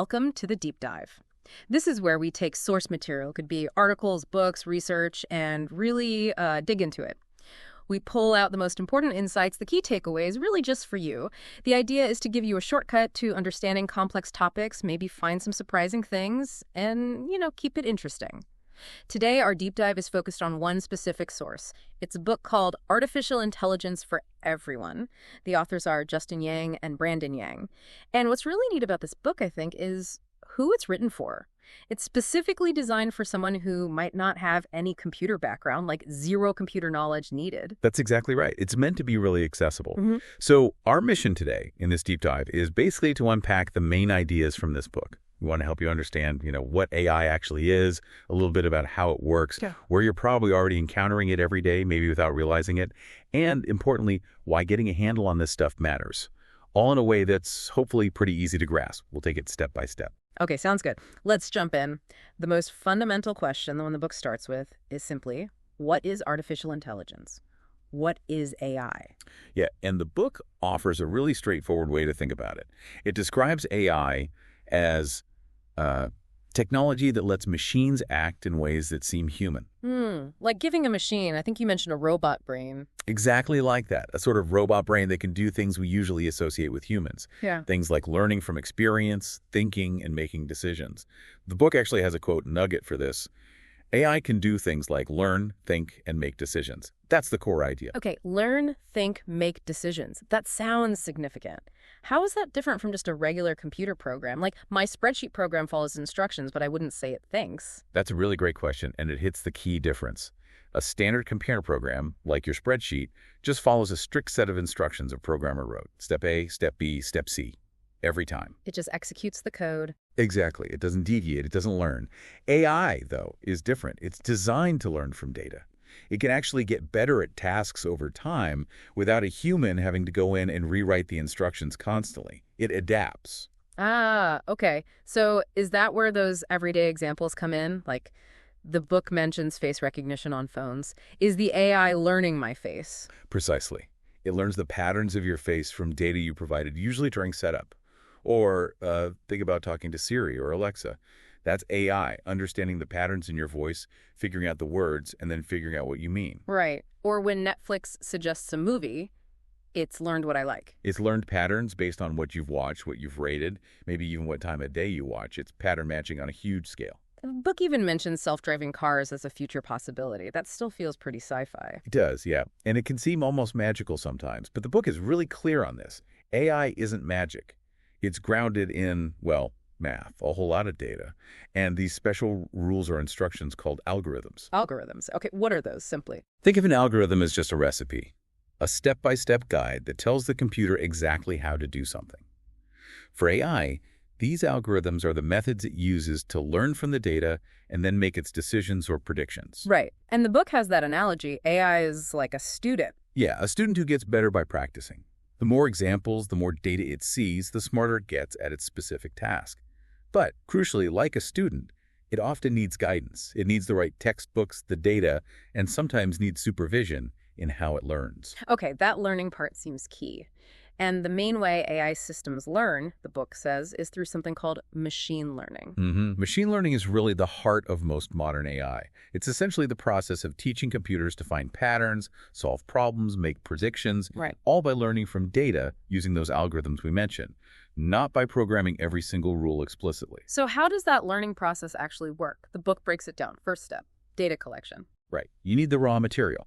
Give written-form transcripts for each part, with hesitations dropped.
Welcome to the Deep Dive. This is where we take source material, could be articles, books, research, and really dig into it. We pull out the most important insights, the key takeaways, really just for you. The idea is to give you a shortcut to understanding complex topics, maybe find some surprising things, and, keep it interesting. Today, our deep dive is focused on one specific source. It's a book called Artificial Intelligence for Everyone. The authors are Justin Yang and Branden Yang. And what's really neat about this book, I think, is who it's written for. It's specifically designed for someone who might not have any computer background, like zero computer knowledge needed. That's exactly right. It's meant to be really accessible. So our mission today in this deep dive is basically to unpack the main ideas from this book. We want to help you understand, what AI actually is, a little bit about how it works, where you're probably already encountering it every day, maybe without realizing it, and importantly, why getting a handle on this stuff matters. All in a way that's hopefully pretty easy to grasp. We'll take it step by step. Okay, sounds good. Let's jump in. The most fundamental question, the one the book starts with, is simply, what is artificial intelligence? What is AI? Yeah, and the book offers a really straightforward way to think about it. It describes AI as technology that lets machines act in ways that seem human. Like giving a machine, I think you mentioned a robot brain. Exactly like that, a sort of robot brain that can do things we usually associate with humans. Yeah. Things like learning from experience, thinking, and making decisions. The book actually has a quote nugget for this. AI can do things like learn, think, and make decisions. That's the core idea. Okay, learn, think, make decisions. That sounds significant. How is that different from just a regular computer program? Like, my spreadsheet program follows instructions, but I wouldn't say it thinks. That's a really great question, and it hits the key difference. A standard computer program, like your spreadsheet, just follows a strict set of instructions a programmer wrote. Step A, step B, step C. Every time. It just executes the code. Exactly. It doesn't deviate. It doesn't learn. AI, though, is different. It's designed to learn from data. It can actually get better at tasks over time without a human having to go in and rewrite the instructions constantly. It adapts. Ah, okay. So is that where those everyday examples come in? Like, the book mentions face recognition on phones. Is the AI learning my face? Precisely. It learns the patterns of your face from data you provided, usually during setup. Or think about talking to Siri or Alexa. That's AI, understanding the patterns in your voice, figuring out the words, and then figuring out what you mean. Right. Or when Netflix suggests a movie, it's learned what I like. It's learned patterns based on what you've watched, what you've rated, maybe even what time of day you watch. It's pattern matching on a huge scale. The book even mentions self-driving cars as a future possibility. That still feels pretty sci-fi. It does, yeah. And it can seem almost magical sometimes, but the book is really clear on this. AI isn't magic. It's grounded in, math, a whole lot of data, and these special rules or instructions called algorithms. Algorithms. Okay, what are those, simply? Think of an algorithm as just a recipe, a step-by-step guide that tells the computer exactly how to do something. For AI, these algorithms are the methods it uses to learn from the data and then make its decisions or predictions. Right. And the book has that analogy. AI is like a student. Yeah, a student who gets better by practicing. The more examples, the more data it sees, the smarter it gets at its specific task. But, crucially, like a student, it often needs guidance. It needs the right textbooks, the data, and sometimes needs supervision in how it learns. Okay, that learning part seems key. And the main way AI systems learn, the book says, is through something called machine learning. Machine learning is really the heart of most modern AI. It's essentially the process of teaching computers to find patterns, solve problems, make predictions, all by learning from data using those algorithms we mentioned, not by programming every single rule explicitly. So how does that learning process actually work? The book breaks it down. First step, data collection. Right. You need the raw material.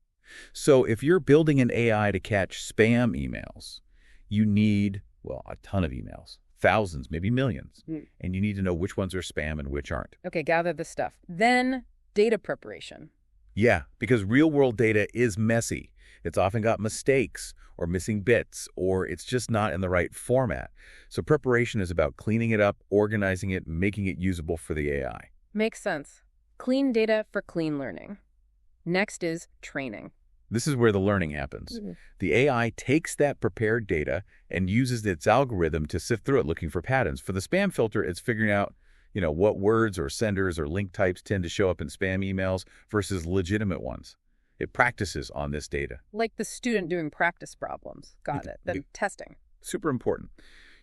So if you're building an AI to catch spam emails, you need, a ton of emails, thousands, maybe millions, and you need to know which ones are spam and which aren't. Okay, gather the stuff. Then data preparation. Yeah, because real-world data is messy. It's often got mistakes or missing bits, or it's just not in the right format. So preparation is about cleaning it up, organizing it, making it usable for the AI. Makes sense. Clean data for clean learning. Next is training. This is where the learning happens. The AI takes that prepared data and uses its algorithm to sift through it looking for patterns. For the spam filter, it's figuring out, what words or senders or link types tend to show up in spam emails versus legitimate ones. It practices on this data. Like the student doing practice problems. Got it. The testing. Super important.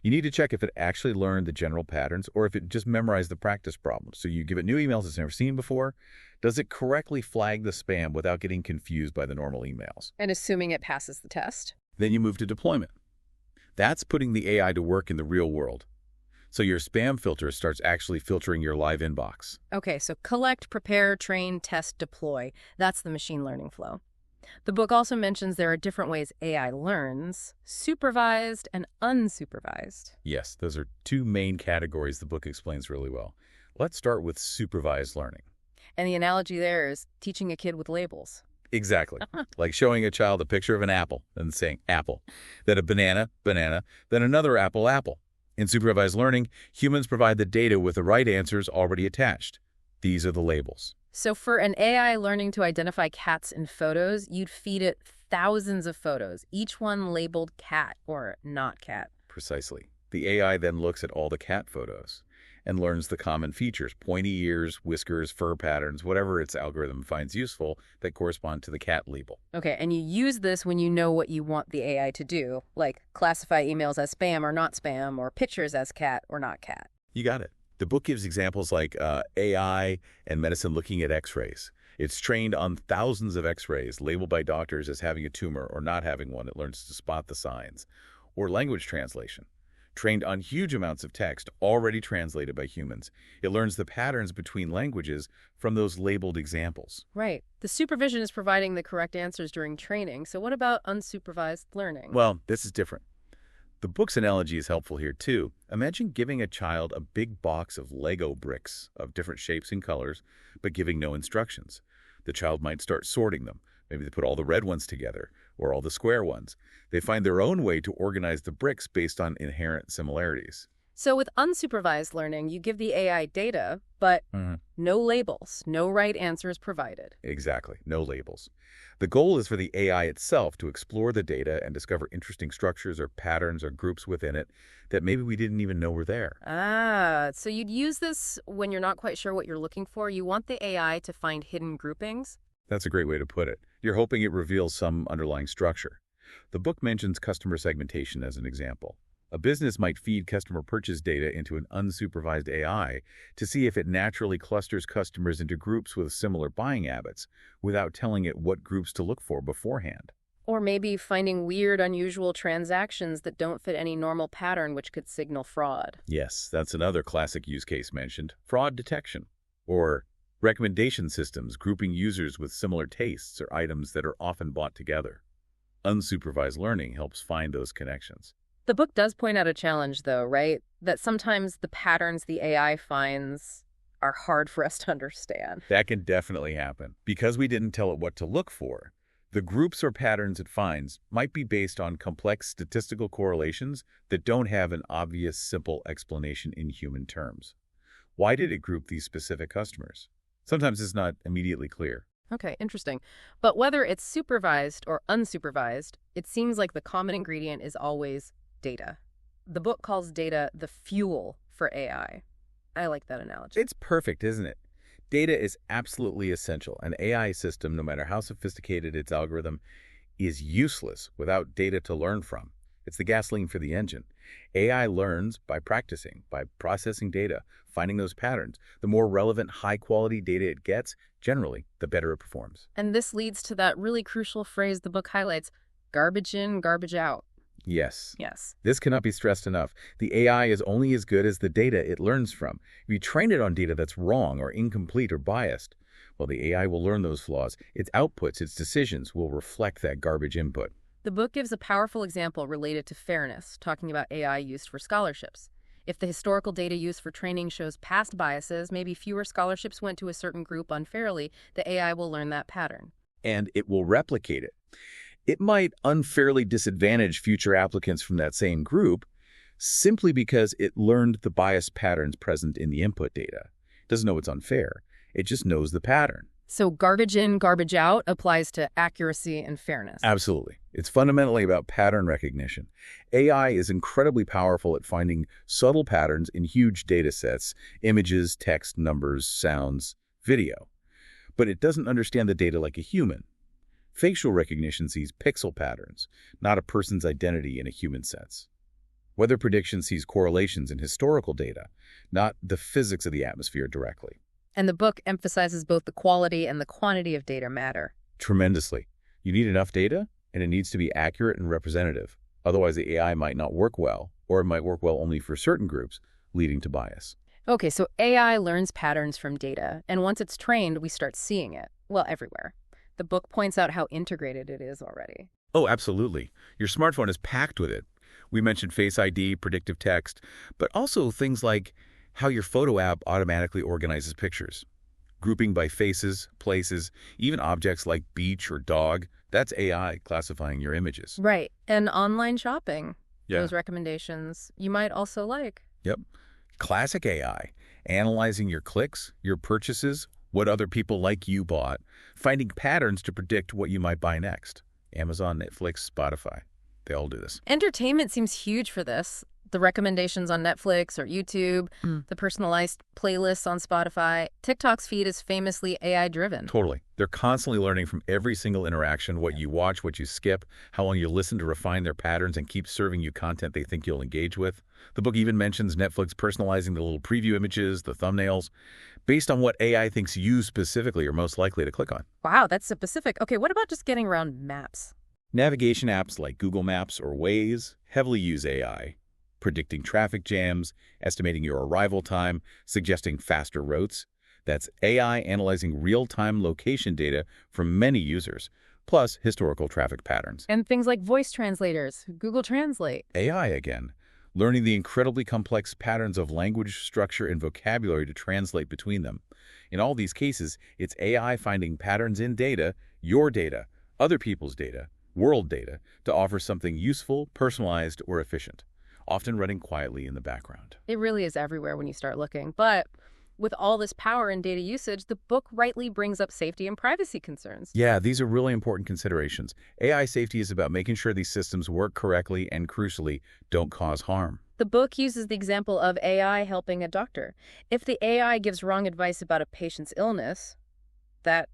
You need to check if it actually learned the general patterns or if it just memorized the practice problems. So you give it new emails it's never seen before. Does it correctly flag the spam without getting confused by the normal emails? And assuming it passes the test. Then you move to deployment. That's putting the AI to work in the real world. So your spam filter starts actually filtering your live inbox. Okay, so collect, prepare, train, test, deploy. That's the machine learning flow. The book also mentions there are different ways AI learns, supervised and unsupervised. Yes, those are two main categories the book explains really well. Let's start with supervised learning. And the analogy there is teaching a kid with labels. Exactly. Like showing a child a picture of an apple and saying apple, then a banana, banana, then another apple, apple. In supervised learning, humans provide the data with the right answers already attached. These are the labels. So for an AI learning to identify cats in photos, you'd feed it thousands of photos, each one labeled cat or not cat. Precisely. The AI then looks at all the cat photos and learns the common features, pointy ears, whiskers, fur patterns, whatever its algorithm finds useful that correspond to the cat label. Okay, and you use this when you know what you want the AI to do, like classify emails as spam or not spam, or pictures as cat or not cat. You got it. The book gives examples like AI and medicine looking at x-rays. It's trained on thousands of x-rays labeled by doctors as having a tumor or not having one. It learns to spot the signs. Or language translation. Trained on huge amounts of text already translated by humans. It learns the patterns between languages from those labeled examples. Right. The supervision is providing the correct answers during training. So what about unsupervised learning? Well, this is different. The book's analogy is helpful here, too. Imagine giving a child a big box of Lego bricks of different shapes and colors, but giving no instructions. The child might start sorting them. Maybe they put all the red ones together, or all the square ones. They find their own way to organize the bricks based on inherent similarities. So with unsupervised learning, you give the AI data, but no labels, no right answers provided. Exactly, no labels. The goal is for the AI itself to explore the data and discover interesting structures or patterns or groups within it that maybe we didn't even know were there. Ah, so you'd use this when you're not quite sure what you're looking for. You want the AI to find hidden groupings? That's a great way to put it. You're hoping it reveals some underlying structure. The book mentions customer segmentation as an example. A business might feed customer purchase data into an unsupervised AI to see if it naturally clusters customers into groups with similar buying habits without telling it what groups to look for beforehand. Or maybe finding weird, unusual transactions that don't fit any normal pattern, which could signal fraud. Yes, that's another classic use case mentioned, fraud detection. Or recommendation systems grouping users with similar tastes or items that are often bought together. Unsupervised learning helps find those connections. The book does point out a challenge, though, right? That sometimes the patterns the AI finds are hard for us to understand. That can definitely happen. Because we didn't tell it what to look for, the groups or patterns it finds might be based on complex statistical correlations that don't have an obvious, simple explanation in human terms. Why did it group these specific customers? Sometimes it's not immediately clear. Okay, interesting. But whether it's supervised or unsupervised, it seems like the common ingredient is always data. The book calls data the fuel for AI. I like that analogy. It's perfect, isn't it? Data is absolutely essential. An AI system, no matter how sophisticated its algorithm, is useless without data to learn from. It's the gasoline for the engine. AI learns by practicing, by processing data, finding those patterns. The more relevant, high-quality data it gets, generally, the better it performs. And this leads to that really crucial phrase the book highlights, garbage in, garbage out. Yes. Yes. This cannot be stressed enough. The AI is only as good as the data it learns from. If you train it on data that's wrong or incomplete or biased, well, the AI will learn those flaws. Its outputs, its decisions will reflect that garbage input. The book gives a powerful example related to fairness, talking about AI used for scholarships. If the historical data used for training shows past biases, maybe fewer scholarships went to a certain group unfairly, the AI will learn that pattern. And it will replicate it. It might unfairly disadvantage future applicants from that same group simply because it learned the bias patterns present in the input data. It doesn't know it's unfair. It just knows the pattern. So garbage in, garbage out applies to accuracy and fairness. Absolutely. It's fundamentally about pattern recognition. AI is incredibly powerful at finding subtle patterns in huge data sets, images, text, numbers, sounds, video. But it doesn't understand the data like a human. Facial recognition sees pixel patterns, not a person's identity in a human sense. Weather prediction sees correlations in historical data, not the physics of the atmosphere directly. And the book emphasizes both the quality and the quantity of data matter. Tremendously. You need enough data, and it needs to be accurate and representative. Otherwise, the AI might not work well, or it might work well only for certain groups, leading to bias. Okay, so AI learns patterns from data, and once it's trained, we start seeing it. Well, everywhere. The book points out how integrated it is already. Oh, absolutely. Your smartphone is packed with it. We mentioned Face ID, predictive text, but also things like how your photo app automatically organizes pictures. Grouping by faces, places, even objects like beach or dog, that's AI classifying your images. Right, and online shopping. Yeah. Those recommendations you might also like. Yep. Classic AI, analyzing your clicks, your purchases, what other people like you bought, finding patterns to predict what you might buy next. Amazon, Netflix, Spotify, they all do this. Entertainment seems huge for this. The recommendations on Netflix or YouTube, the personalized playlists on Spotify. TikTok's feed is famously AI-driven. Totally. They're constantly learning from every single interaction, what you watch, what you skip, how long you listen to refine their patterns and keep serving you content they think you'll engage with. The book even mentions Netflix personalizing the little preview images, the thumbnails, based on what AI thinks you specifically are most likely to click on. Wow, that's specific. Okay, what about just getting around maps? Navigation apps like Google Maps or Waze heavily use AI. Predicting traffic jams, estimating your arrival time, suggesting faster routes. That's AI analyzing real-time location data from many users, plus historical traffic patterns. And things like voice translators, Google Translate. AI again, learning the incredibly complex patterns of language structure and vocabulary to translate between them. In all these cases, it's AI finding patterns in data, your data, other people's data, world data, to offer something useful, personalized, or efficient, often running quietly in the background. It really is everywhere when you start looking. But with all this power and data usage, the book rightly brings up safety and privacy concerns. Yeah, these are really important considerations. AI safety is about making sure these systems work correctly and, crucially, don't cause harm. The book uses the example of AI helping a doctor. If the AI gives wrong advice about a patient's illness, that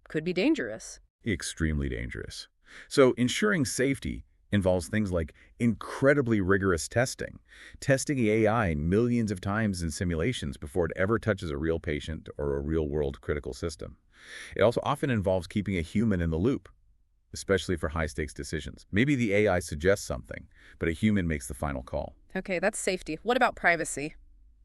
could be dangerous. Extremely dangerous. So ensuring safety involves things like incredibly rigorous testing, testing the AI millions of times in simulations before it ever touches a real patient or a real-world critical system. It also often involves keeping a human in the loop, especially for high-stakes decisions. Maybe the AI suggests something, but a human makes the final call. Okay, that's safety. What about privacy?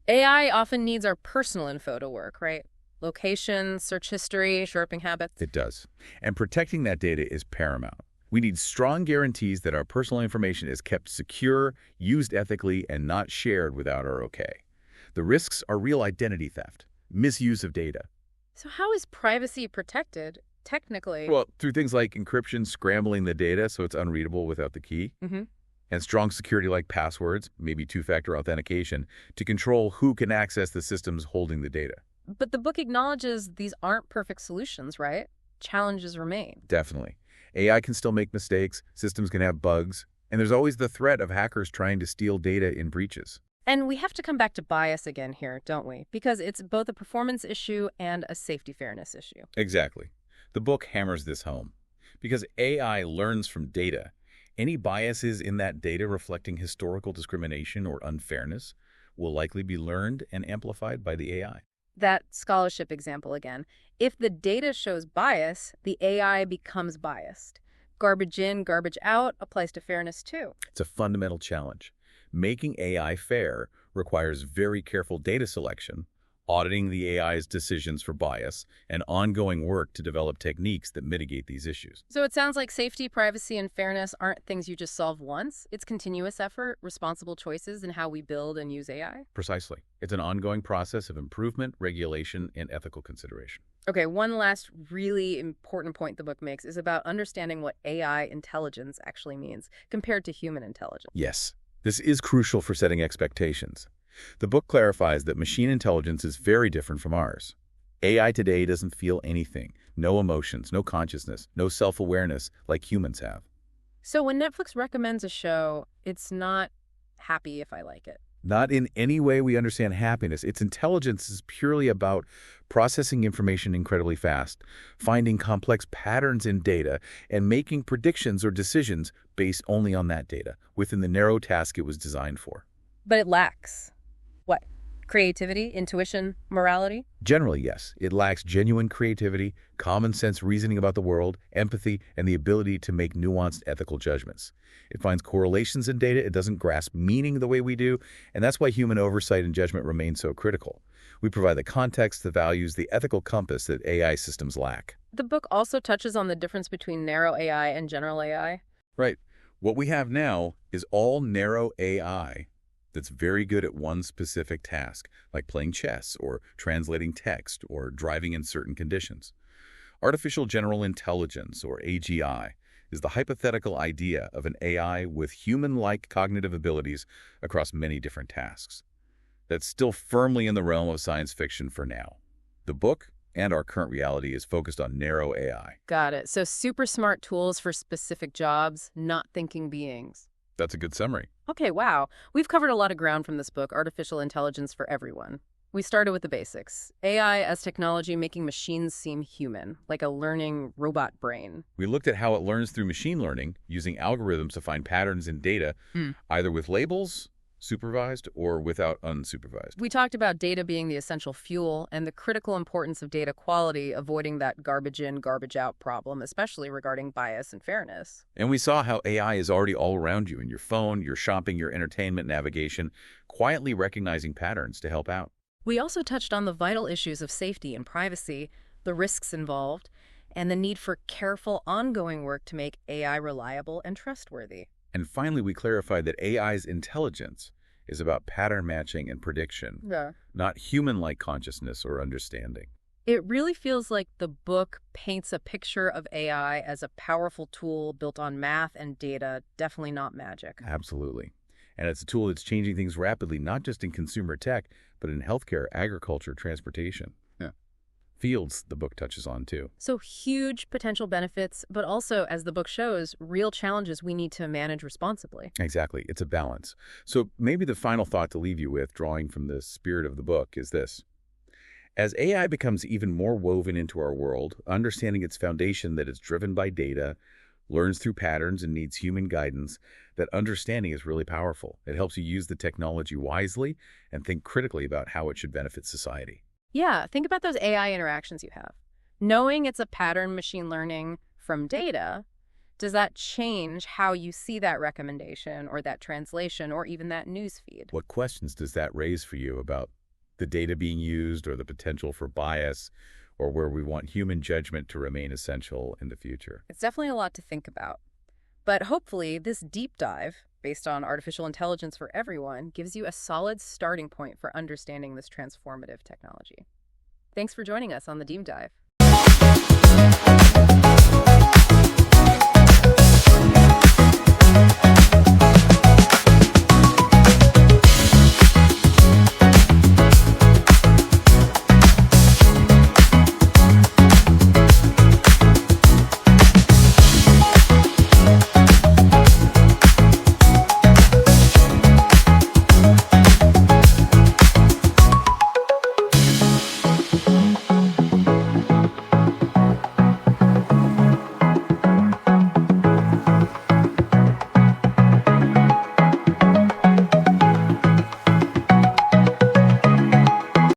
AI often needs our personal info to work, right? Location, search history, shopping habits. It does. And protecting that data is paramount. We need strong guarantees that our personal information is kept secure, used ethically, and not shared without our okay. The risks are real identity theft, misuse of data. So how is privacy protected, technically? Well, through things like encryption, scrambling the data so it's unreadable without the key, and strong security like passwords, maybe two-factor authentication, to control who can access the systems holding the data. But the book acknowledges these aren't perfect solutions, right? Challenges remain. Definitely. AI can still make mistakes, systems can have bugs, and there's always the threat of hackers trying to steal data in breaches. And we have to come back to bias again here, don't we? Because it's both a performance issue and a safety fairness issue. Exactly. The book hammers this home. Because AI learns from data, any biases in that data reflecting historical discrimination or unfairness will likely be learned and amplified by the AI. That scholarship example again. If the data shows bias, the AI becomes biased. Garbage in, garbage out applies to fairness too. It's a fundamental challenge. Making AI fair requires very careful data selection, auditing the AI's decisions for bias, and ongoing work to develop techniques that mitigate these issues. So it sounds like safety, privacy, and fairness aren't things you just solve once. It's continuous effort, responsible choices in how we build and use AI. Precisely. It's an ongoing process of improvement, regulation, and ethical consideration. Okay, one last really important point the book makes is about understanding what AI intelligence actually means compared to human intelligence. Yes, this is crucial for setting expectations. The book clarifies that machine intelligence is very different from ours. AI today doesn't feel anything, no emotions, no consciousness, no self-awareness like humans have. So when Netflix recommends a show, it's not happy if I like it. Not in any way we understand happiness. Its intelligence is purely about processing information incredibly fast, finding complex patterns in data, and making predictions or decisions based only on that data, within the narrow task it was designed for. But it lacks what? Creativity, intuition, morality? Generally, yes. It lacks genuine creativity, common sense reasoning about the world, empathy, and the ability to make nuanced ethical judgments. It finds correlations in data. It doesn't grasp meaning the way we do, and that's why human oversight and judgment remain so critical. We provide the context, the values, the ethical compass that AI systems lack. The book also touches on the difference between narrow AI and general AI. Right. What we have now is all narrow AI that's very good at one specific task, like playing chess or translating text or driving in certain conditions. Artificial General Intelligence, or AGI, is the hypothetical idea of an AI with human-like cognitive abilities across many different tasks. That's still firmly in the realm of science fiction for now. The book and our current reality is focused on narrow AI. Got it. So super smart tools for specific jobs, not thinking beings. That's a good summary. Okay, wow. We've covered a lot of ground from this book, Artificial Intelligence for Everyone. We started with the basics. AI as technology making machines seem human, like a learning robot brain. We looked at how it learns through machine learning, using algorithms to find patterns in data, either with labels, supervised, or without unsupervised. We talked about data being the essential fuel and the critical importance of data quality, avoiding that garbage in, garbage out problem, especially regarding bias and fairness. And we saw how AI is already all around you in your phone, your shopping, your entertainment, navigation, quietly recognizing patterns to help out. We also touched on the vital issues of safety and privacy, the risks involved, and the need for careful, ongoing work to make AI reliable and trustworthy. And finally, we clarified that AI's intelligence is about pattern matching and prediction, not human-like consciousness or understanding. It really feels like the book paints a picture of AI as a powerful tool built on math and data, definitely not magic. Absolutely. And it's a tool that's changing things rapidly, not just in consumer tech, but in healthcare, agriculture, transportation. Fields the book touches on, too. So huge potential benefits, but also, as the book shows, real challenges we need to manage responsibly. Exactly. It's a balance. So maybe the final thought to leave you with, drawing from the spirit of the book, is this. As AI becomes even more woven into our world, understanding its foundation that it's driven by data, learns through patterns, and needs human guidance, that understanding is really powerful. It helps you use the technology wisely and think critically about how it should benefit society. Yeah, think about those AI interactions you have. Knowing it's a pattern machine learning from data, does that change how you see that recommendation or that translation or even that news feed? What questions does that raise for you about the data being used or the potential for bias or where we want human judgment to remain essential in the future? It's definitely a lot to think about. But hopefully this deep dive, based on artificial intelligence for everyone, gives you a solid starting point for understanding this transformative technology. Thanks for joining us on the Deep Dive.